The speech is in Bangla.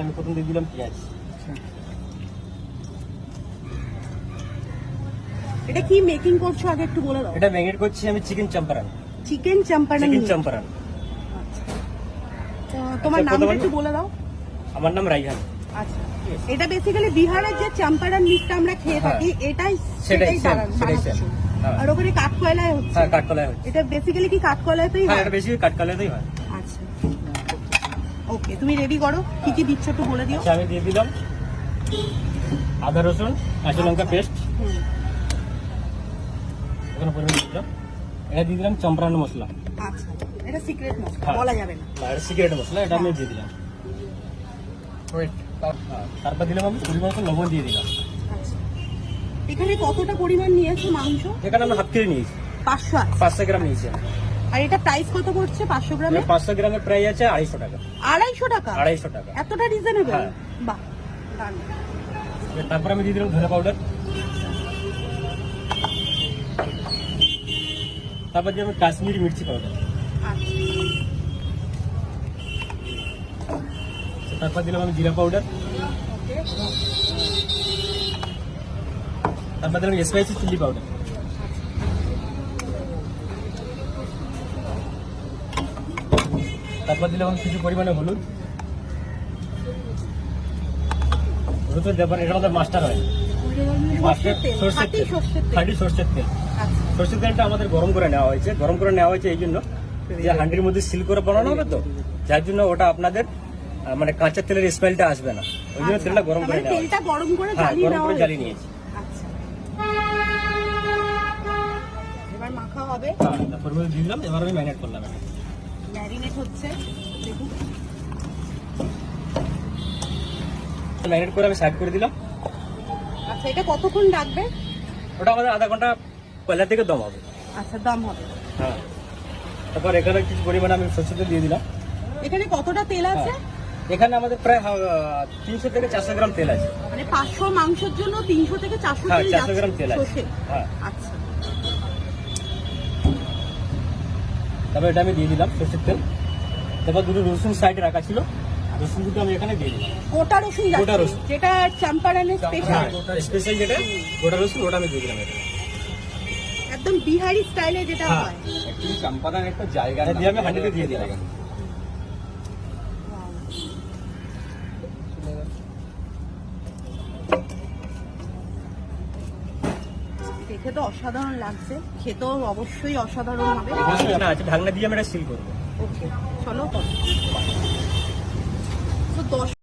আমি প্রথম দিয়ে দিলাম পেঁয়াজ। এটা কি মেকিং করছো আগে একটু বলে দাও। এটা ম্যারিনেট করছি আমি chicken Champaran. Chicken Champaran. Chicken Champaran. তোমার নামটা একটু বলে দাও। আমার নাম রাইহান। আচ্ছা, এটা বেসিক্যালি বিহারের যে চাম্পারান মিটটা আমরা খেয়ে থাকি এটাই সেটাই বানাচ্ছো। আর ওখানে কাঠকয়লায় হচ্ছে। হ্যাঁ, কাঠকয়লায় হচ্ছে। এটা বেসিক্যালি কি কাঠকয়লাতেই হয়? হ্যাঁ, এটা বেশি কাঠকয়লাতেই হয়। আচ্ছা, ওকে, তুমি রেডি করো। কি কি দিচ্ছ একটু বলে দিও। আচ্ছা, আমি দিয়ে দিলাম আদা রসুন কাঁচা লঙ্কা পেস্ট। এখানে পরিমাণ দিলাম। এটা দিয়ে দিলাম চাম্পারান মশলা। আচ্ছা, এটা সিক্রেট মশলা, বলা যাবে না। না, এটা সিক্রেট মশলা, এটা আমি দিয়ে দিলাম। তারপর দিলাম আমি পরিমাণ মতো লবণ দিয়ে দিলাম। আচ্ছা, এখানে কতটা পরিমাণ নিয়েছো মাংস? এখানে আমি হাফ কেজি নিয়েছি। 500 গ্রাম নিয়েছি। আর এটা প্রাইস কত পড়ছে 500 গ্রামে? 500 গ্রামের প্রাইস আছে 250 টাকা। 250 টাকা? 250 টাকা। এতটা রিজনেবল? হ্যাঁ। বাহ, দারুণ। তারপর আমি দিয়ে দিলাম ধনে পাউডার। তারপর দিয়ে আমি কাশ্মীরি মির্চি পাউডার। আচ্ছা, তারপর দিলাম আমি জিরা পাউডার। ওকে। তারপর দিলাম স্পাইসি চিলি পাউডার। তারপর দিলাম আমি কিছু পরিমাণে হলুদ। হলুদের ব্যাপার এটা আমাদের মাস্টার হয়। সরষের তেল, খাঁটি সরষের তেল। খাঁটি সরষের তেল। আচ্ছা, সরষের তেলটা আমাদের গরম করে নেওয়া হয়েছে। গরম করে নেওয়া হয়েছে এই জন্য যে হান্ডির মধ্যে সিল করে বানানো হবে তো, যার জন্য ওটা আপনাদের মানে কাঁচা তেলের স্মেলটা আসবে না, ওই জন্য তেলটা গরম করে নেওয়া হয়েছে। তেলটা গরম করে হ্যাঁ, জ্বালিয়ে গরম নেওয়া করে হয়েছে। জ্বালিয়ে নিয়েছি। আচ্ছা, এবার মাখা হবে। হ্যাঁ, তারপর দিয়ে দিলাম। এবার আমি ম্যারিনেট করলাম। ম্যারিনেট হচ্ছে, দেখুন। ম্যারিনেট করে আমি সাইড করে দিলাম। আচ্ছা, এটা কতক্ষণ রাখবে? ওটা আমাদের আধা ঘন্টা পয়লা থেকে দম হবে। আচ্ছা, দম হবে। হ্যাঁ, তারপর এখানে কিছু পরিমাণে আমি সরষের তেল দিয়ে দিলাম। এখানে কতটা তেল আছে? এখানে আমাদের প্রায় 300 থেকে 400 গ্রাম তেল আছে। মানে 500 মাংসের জন্য 300 থেকে 400 হ্যাঁ, তেল 400 গ্রাম তেল আছে। সর্ষে। হ্যাঁ, আচ্ছা, তারপর এটা আমি দিয়ে দিলাম সরষের তেল। তারপর দুটো রসুন সাইডে রাখা ছিল, রসুন দুটো আমি এখানে দিয়ে দিলাম। গোটা রসুন যাচ্ছে, গোটা রসুন। যেটা চাম্পারানের স্পেশাল। স্পেশাল যেটা গোটা রসুন, ওটা আমি দিয়ে দিলাম এখানে। একদম বিহারি স্টাইলে যেটা হ্যাঁ। হয়। অ্যাকচুয়ালি চাম্পারান একটা জায়গা এটা দিয়ে আমি হাঁড়িতে দিয়ে দিলাম। দেখে তো অসাধারণ লাগছে, খেতেও অবশ্যই অসাধারণ হবে। না আছে, ঢাকনা দিয়ে আমি এটা সিল করবো। ওকে, চলো তো 10